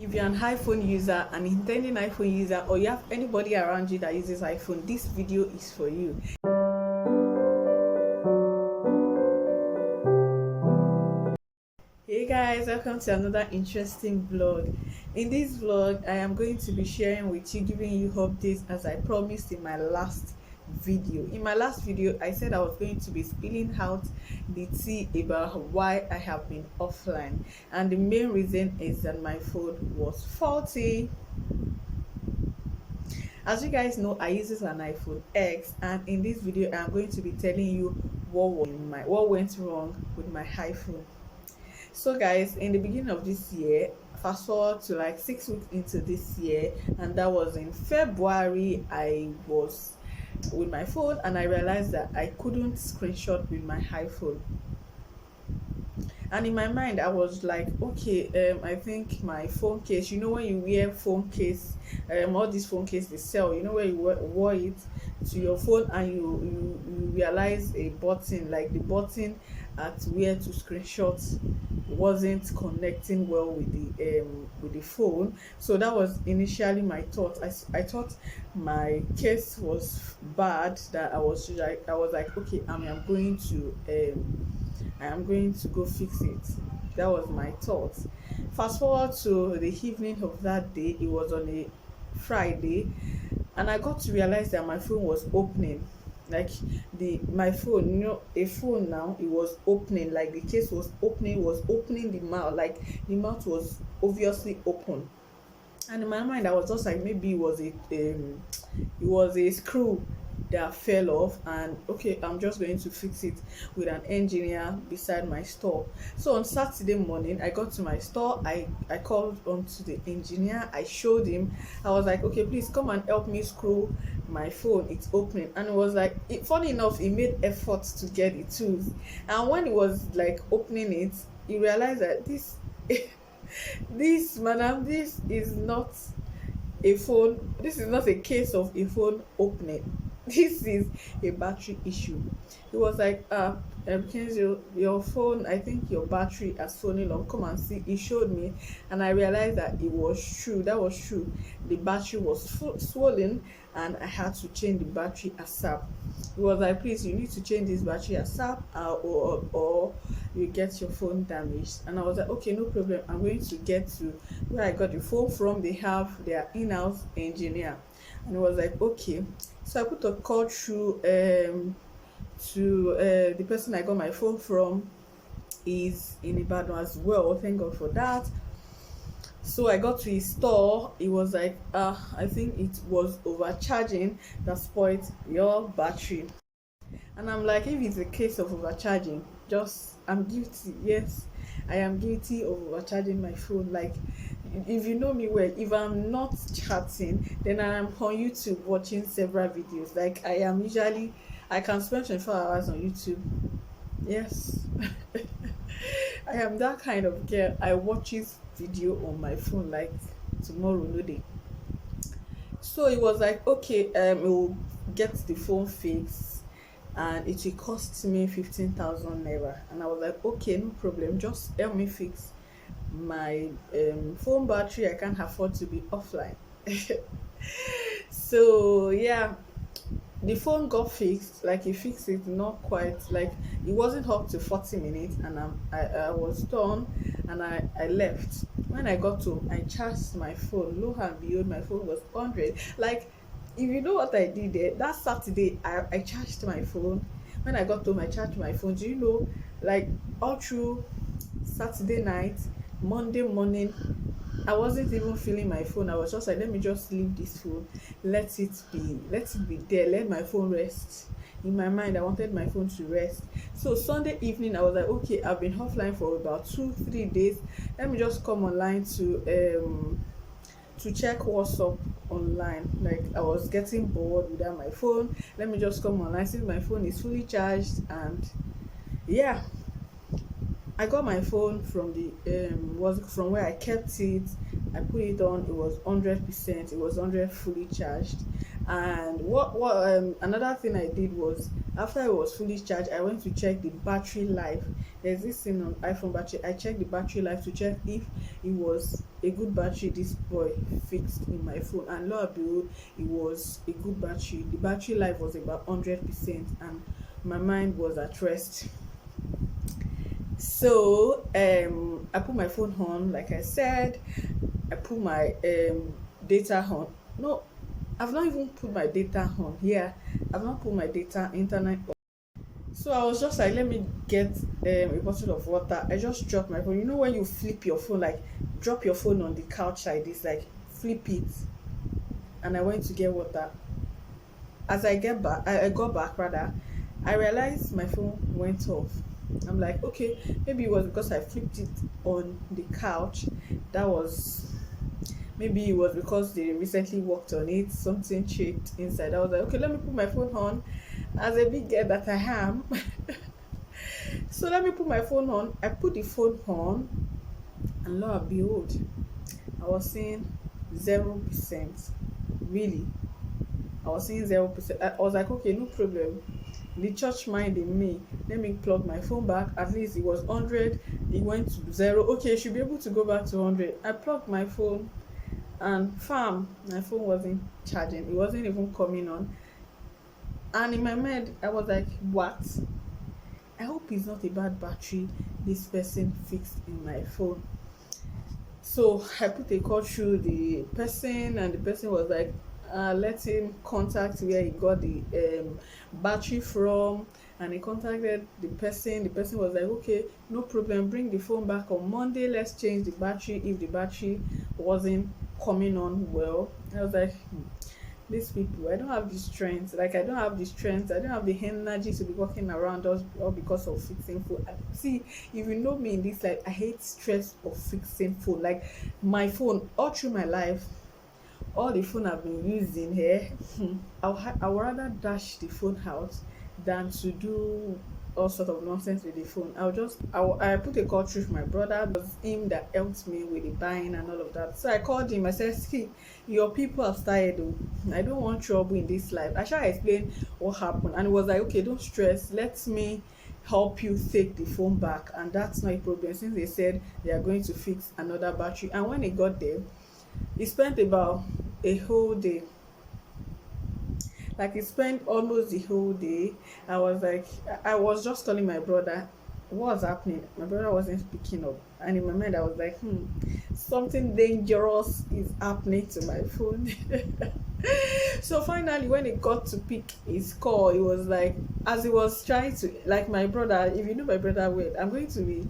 If you're an iPhone user, an intending iPhone user, or you have anybody around you that uses iPhone, this video is for you. Hey guys, welcome to another interesting vlog. In this vlog, I am going to be sharing with you, giving you updates as I promised in my last video. In my last video, I said I was going to be spilling out the tea about why I have been offline, and the main reason is that my phone was faulty. As you guys know, I use an iPhone X, and in this video I am going to be telling you what went wrong with my iPhone. So guys, in the beginning of this year, fast forward to like 6 weeks into this year, and that was in February, I was with my phone and I realized that I couldn't screenshot with my iPhone. And in my mind I was like, okay, I think my phone case, you know, when you wear phone case, all these phone case they sell, you know, where you wore it to your phone and you realize a button, like the button at where to screenshot wasn't connecting well with the phone. So that was initially my thought. I thought my case was bad, that I was like, okay, I am going to go fix it. That was my thought. Fast forward to the evening of that day, it was on a Friday, and I got to realize that my phone was opening. Like my phone, you know, a phone now, it was opening, like the case was opening the mouth, like the mouth was obviously open. And in my mind I was just like, maybe it was a screw that fell off, and okay, I'm just going to fix it with an engineer beside my store. So on Saturday morning I got to my store, I called on to the engineer, I showed him, I was like, okay, please come and help me screw my phone, it's opening. And it was like, funny enough, he made efforts to get the tools, and when he was like opening it, he realized that this this is not a phone, this is not a case of a phone opening, this is a battery issue. He was like, Bukenzio, your phone, I think your battery has fallen off, come and see. He showed me, and I realized that it was true. That was true. The battery was swollen, and I had to change the battery ASAP. He was like, please, you need to change this battery ASAP, or you get your phone damaged. And I was like, okay, no problem, I'm going to get to where I got the phone from. They have their in-house engineer. And it was like, okay. So I put a call through to the person I got my phone from, is in Ibadan as well, thank God for that. So I got to his store. It was like, I think it was overcharging that spoiled your battery. And I'm like, if it's a case of overcharging, I'm guilty. Yes, I am guilty of overcharging my phone. Like, if you know me well, if I'm not chatting, then I am on YouTube watching several videos. Like, I can spend 24 hours on YouTube. Yes. I am that kind of girl. I watch this video on my phone like tomorrow, no day. So it was like, okay, it will get the phone fixed, and it will cost me 15,000 naira. And I was like, okay, no problem, just help me fix my phone battery. I can't afford to be offline. So yeah, the phone got fixed. Like, he fixed it, not quite, like it wasn't up to 40 minutes, and I was done, and I left. When I got home, I charged my phone. Lo and behold, my phone was 100. Like, if you know what I did there, that Saturday I charged my phone. When I got home, I charged my phone. Do you know, like, all through Saturday night, Monday morning, I wasn't even feeling my phone. I was just like, let me just leave this phone, let it be there, let my phone rest. In my mind, I wanted my phone to rest. So Sunday evening, I was like, okay, I've been offline for about 2-3 days, let me just come online to check what's up online. Like, I was getting bored without my phone, let me just come online since my phone is fully charged. And yeah, I got my phone from from where I kept it. I put it on. It was 100%. It was 100 fully charged. And what another thing I did was, after it was fully charged, I went to check the battery life. there's this thing on iPhone battery. I checked the battery life to check if it was a good battery this boy fixed in my phone, and lo and behold, it was a good battery. The battery life was about 100%, and my mind was at rest. So I put my phone on, like I said. I put my data on. No, I've not even put my data on. Yeah, I've not put my data internet on. So I was just like, let me get a bottle of water. I just dropped my phone. You know when you flip your phone, like drop your phone on the couch like this, like flip it. And I went to get water. As I got back rather, I realized my phone went off. I'm like, okay, maybe it was because I flipped it on the couch. That was, maybe it was because they recently worked on it, something changed inside. I was like, okay, let me put my phone on. As a big girl that I am, so let me put my phone on. I put the phone on, and lo and behold, I was seeing 0%. Really, I was seeing 0%. I was like, okay, no problem. The church mind in me, let me plug my phone back. At least it was 100, it went to 0. Okay, I should be able to go back to 100. I plugged my phone, and my phone wasn't charging. It wasn't even coming on. And in my mind, I was like, what? I hope it's not a bad battery this person fixed in my phone. So I put a call through the person, and the person was like, let him contact where he got the battery from. And he contacted the person. The person was like, okay, no problem, bring the phone back on Monday, let's change the battery if the battery wasn't coming on well. I was like, these people, I don't have the strength. I don't have the energy to be walking around us all because of fixing phone. See, if you know me in this life, I hate stress of fixing phone. Like my phone, all through my life, all the phone I've been using here, I would rather dash the phone out than to do all sort of nonsense with the phone. I put a call through my brother. It was him that helped me with the buying and all of that. So I called him. I said, see, your people have started though. I don't want trouble in this life. I shall explain what happened, and it was like, okay, don't stress, let me help you take the phone back, and that's not a problem, since they said they are going to fix another battery. And when he got there, he spent about a whole day. Like he spent almost the whole day. I was like, I was just telling my brother what was happening. My brother wasn't picking up, and in my mind I was like, something dangerous is happening to my phone. So finally, when he got to pick his call, it was like, as he was trying to, like, my brother, if you know my brother well, I'm going to be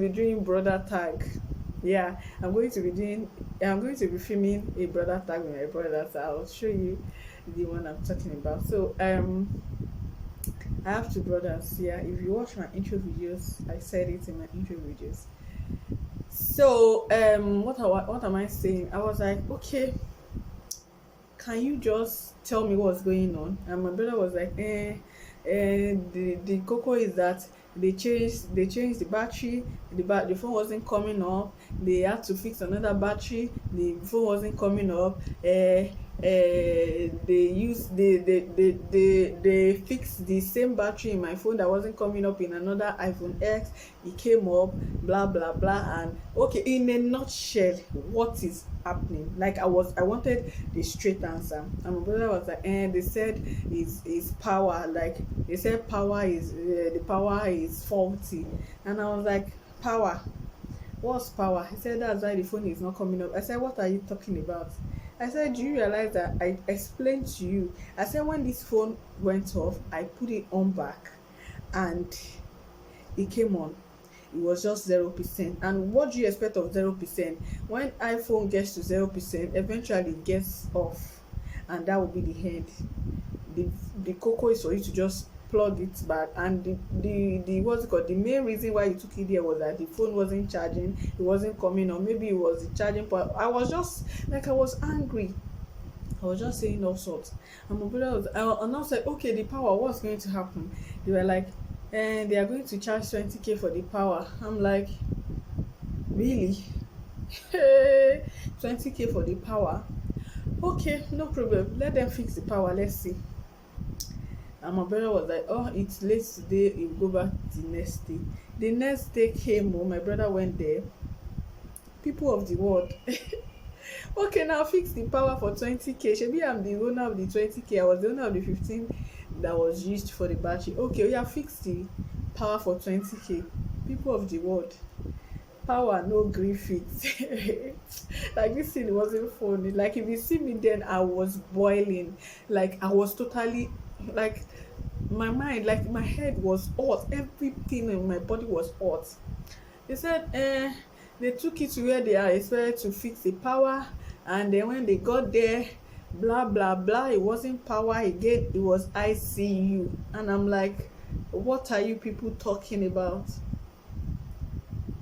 doing brother tag. Yeah, I'm going to be filming a brother tag with my brother, so I'll show you the one I'm talking about. So I have two brothers. Yeah, if you watch my intro videos, I said it in my intro videos. So what am I saying? I was like, okay, can you just tell me what's going on? And my brother was like, the cocoa is that they changed the battery. The phone wasn't coming up. They had to fix another battery. The phone wasn't coming up. They fixed the same battery in my phone that wasn't coming up in another iPhone X. It came up, blah blah blah. And okay, in a nutshell, what is happening? Like I wanted the straight answer, and my brother was like, they said is power. Like they said power is the power is faulty. And I was like, power? What's power? He said that's why the phone is not coming up. I said, what are you talking about? I said, do you realize that I explained to you? I said, when this phone went off, I put it on back and it came on. It was just 0%. And what do you expect of 0%? When iPhone gets to 0%, eventually it gets off, and that will be the end. The cocoa is for you to just plug it back. And the what's it called, the main reason why you took it there was that the phone wasn't charging, it wasn't coming, or maybe it was the charging point. I was angry. I was just saying all sorts. And my brother was, and I was like, okay, the power, what's going to happen? They were like, and they are going to charge 20k for the power. I'm like, really? 20k for the power? Okay, no problem, let them fix the power, let's see. And my brother was like, oh, it's late today, you go back the next day. The next day came home, my brother went there. People of the world, okay, now fix the power for 20k. Shebi I'm the owner of the 20k. I was the owner of the 15 that was used for the battery. Okay, yeah, fix the power for 20k. People of the world, power no gree fit. Like this thing wasn't funny. Like if you see me then, I was boiling. Like I was totally, like my mind, like my head was hot. Everything in my body was hot. They said, they took it to where they are expected to fix the power, and then when they got there, blah blah blah, it wasn't power again, it was ICU. And I'm like, what are you people talking about?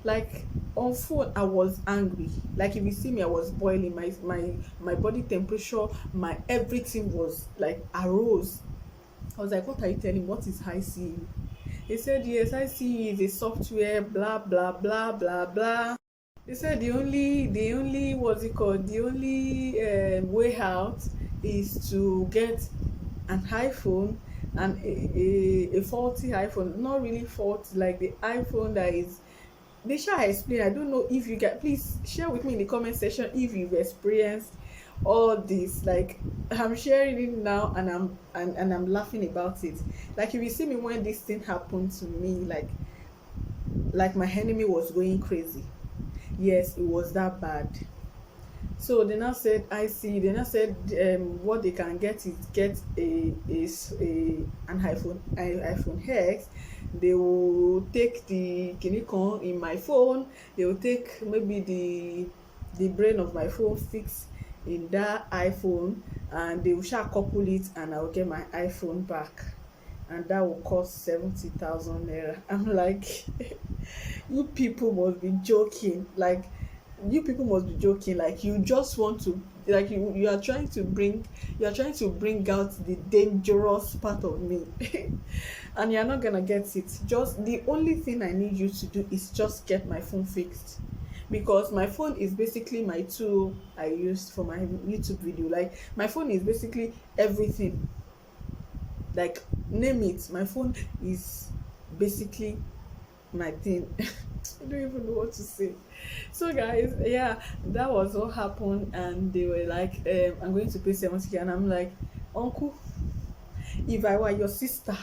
Like on phone, I was angry. Like if you see me, I was boiling. My body temperature, my everything was like arose. I was like, what are you telling? What is ICU? He said, yes, ICU is a software, blah blah blah blah blah. They said the only what's it called? The only way out is to get an iPhone, and a faulty iPhone, not really faulty, like the iPhone that is. They shall explain. I don't know if you get. Please share with me in the comment section if you've experienced all this. Like I'm sharing it now, and I'm laughing about it. Like if you see me when this thing happened to me, like my enemy was going crazy. Yes, it was that bad. So they now said, I see. They now said, what they can get is get an iPhone X. They will take the kinikon in my phone. They will take maybe the brain of my phone, fix in that iPhone, and they will shall couple it, and I will get my iPhone back, and that will cost 70,000 naira. I'm like, you people must be joking. Like you people must be joking. Like you just want to, like you are trying to bring out the dangerous part of me. And you're not gonna get it. Just the only thing I need you to do is just get my phone fixed, because my phone is basically my tool I used for my YouTube video. Like my phone is basically everything. Like name it, my phone is basically my thing. I don't even know what to say. So guys, yeah, that was what happened, and they were like, I'm going to pay 70k, and I'm like, uncle, if I were your sister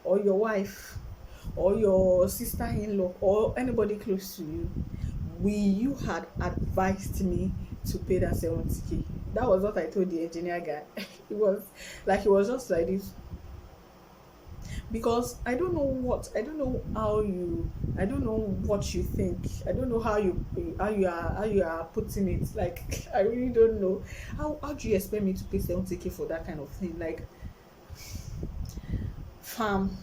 or your wife or your sister-in-law or anybody close to you, you had advised me to pay that 70k. That was what I told the engineer guy. It was just like this, because I don't know what you think. I don't know how you are putting it. Like I really don't know how do you expect me to pay 70k for that kind of thing. Like fam,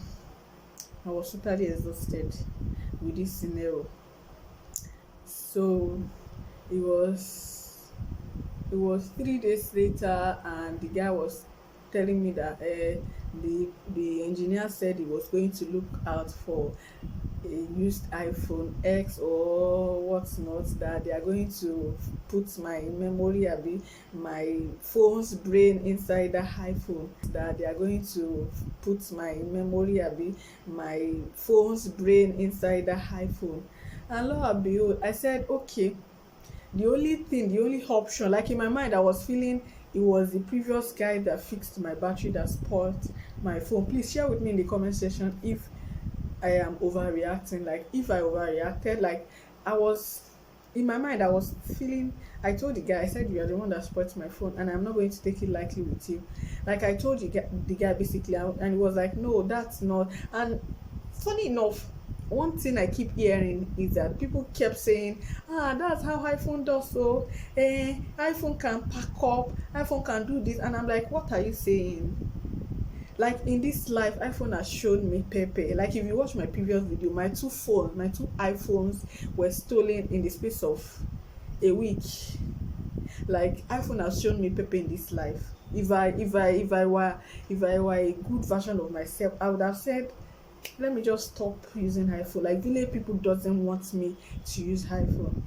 I was totally exhausted with this scenario. So it was 3 days later, and the guy was telling me that the engineer said he was going to look out for a used iPhone X or what's not, that they are going to put my memory, my phone's brain inside the iPhone, that they are going to put my memory, my phone's brain inside the iPhone. And lo and behold, I said, okay, the only option, like in my mind I was feeling it was the previous guy that fixed my battery that spoiled my phone. Please share with me in the comment section if I am overreacting. Like if I overreacted, like I was in my mind, I was feeling. I told the guy, I said, you are the one that spoiled my phone, and I'm not going to take it lightly with you. Like I told you, the guy basically, and he was like, no, that's not. And funny enough, one thing I keep hearing is that people kept saying, that's how iPhone does. So iPhone can pack up, iPhone can do this, and I'm like, what are you saying? Like in this life, iPhone has shown me pepe. Like if you watch my previous video, my two iPhones were stolen in the space of a week. Like iPhone has shown me pepe in this life. If I were a good version of myself, I would have said, let me just stop using iPhone. Like village people doesn't want me to use iPhone.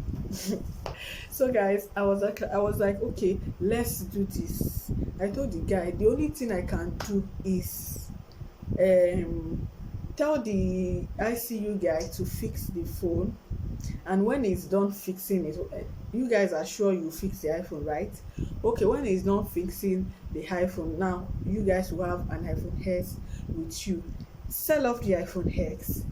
So guys, I was like, okay, let's do this. I told the guy, the only thing I can do is tell the ICU guy to fix the phone, and when he's done fixing it, you guys are sure you fix the iPhone, right? Okay, when he's done fixing the iPhone, now you guys will have an iPhone X with you. Sell off the iPhone X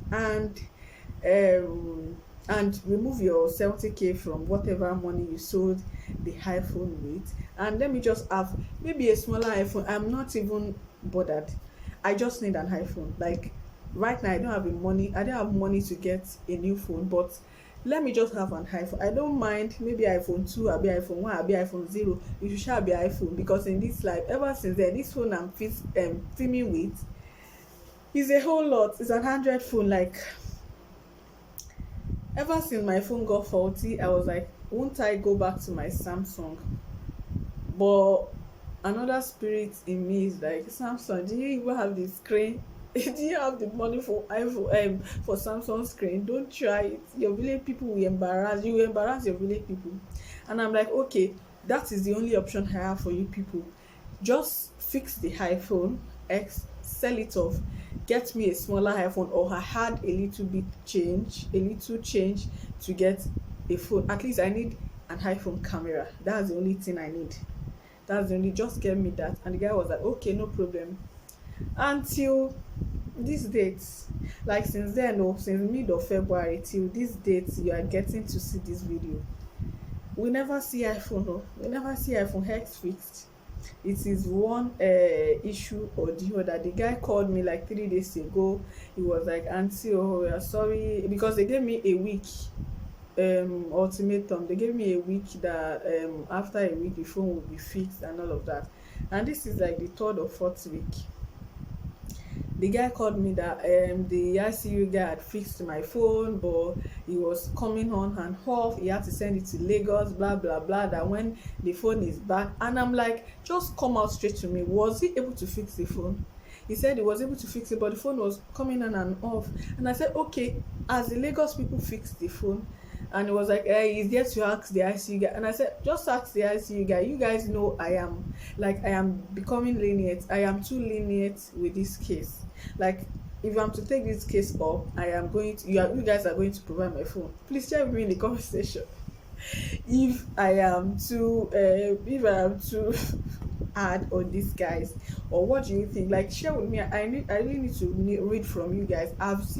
um and remove your 70k from whatever money you sold the iPhone with, and let me just have maybe a smaller iPhone. I'm not even bothered. I just need an iPhone. Like right now, I don't have money to get a new phone, but let me just have an iPhone. I don't mind maybe iPhone 2, I'll be iPhone 1, I'll be iPhone 0. You shall be iPhone, because in this life, ever since then, this phone I'm filming with is a whole lot. It's an Android phone. Like ever since my phone got faulty, I was like, won't I go back to my Samsung? But another spirit in me is like, Samsung, do you even have the screen? Do you have the money for iPhone, for Samsung screen? Don't try it. Your village people will embarrass you. Will embarrass your village people. And I'm like, okay, that is the only option I have for you people. Just fix the iPhone X, sell it off, get me a smaller iPhone, or I had a little change to get a phone. At least I need an iPhone camera. That's the only thing I need. That's the only, just get me that. And the guy was like, okay, no problem. Until this date, like since then, or since mid of February till this date, you are getting to see this video. We never see iPhone, no. We never see iPhone X fixed. It is one issue or the other. The guy called me like 3 days ago. He was like, auntie, oh, we are sorry, because they gave me a week ultimatum. They gave me a week that after a week the phone will be fixed and all of that. And this is like the third or fourth week. The guy called me that the ICU guy had fixed my phone, but he was coming on and off. He had to send it to Lagos, blah blah blah. That when the phone is back, and I'm like, just come out straight to me. Was he able to fix the phone? He said he was able to fix it, but the phone was coming on and off. And I said, okay, as the Lagos people fixed the phone, and he was like, hey, he's there to ask the ICU guy. And I said, just ask the ICU guy. You guys know I am becoming lenient. I am too lenient with this case. Like, if I'm to take this case up, I am going to, you guys are going to provide my phone. Please share with me in the comment section if I am too hard on these guys, or what do you think? Like, share with me. I really need to read from you guys. Has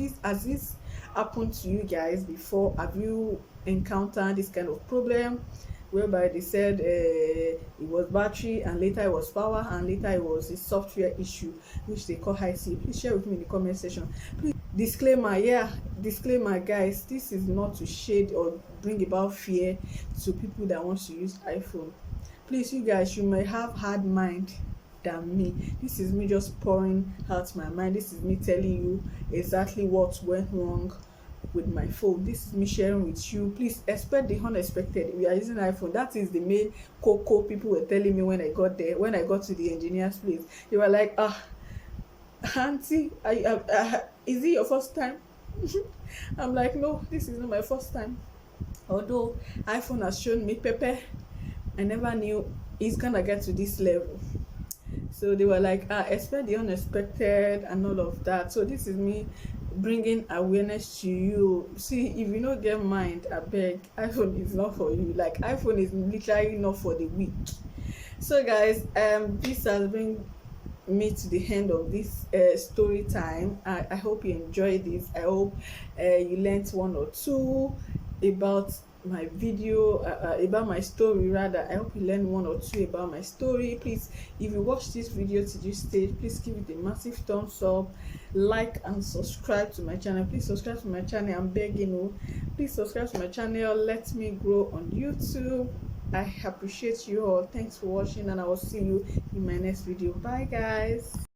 this happened to you guys before? Have you encountered this kind of problem whereby they said it was battery, and later it was power, and later it was a software issue which they call IC? Please share with me in the comment section. Please, disclaimer guys, this is not to shade or bring about fear to people that want to use iPhone. Please, you guys, you may have hard mind than me. This is me just pouring out my mind. This is me telling you exactly what went wrong with my phone. This is me sharing with you. Please expect the unexpected. We are using iPhone. That is the main cocoa people were telling me when I got there. When I got to the engineer's place, they were like, auntie, is it your first time? I'm like, no, this is not my first time. Although iPhone has shown me pepper, I never knew it's gonna get to this level. So they were like, expect the unexpected and all of that. So this is me bringing awareness to you. See, if you don't get mind, I beg, iPhone is not for you. Like, iPhone is literally not for the weak. So guys, this has been me to the end of this story time. I hope you enjoyed this. I hope you learned one or two about my video, about my story rather. I hope you learned one or two about my story. Please, if you watch this video to this stage, please give it a massive thumbs up, like and subscribe to my channel. Please subscribe to my channel. I'm begging you, please subscribe to my channel. Let me grow on YouTube. I appreciate you all. Thanks for watching, and I will see you in my next video. Bye guys.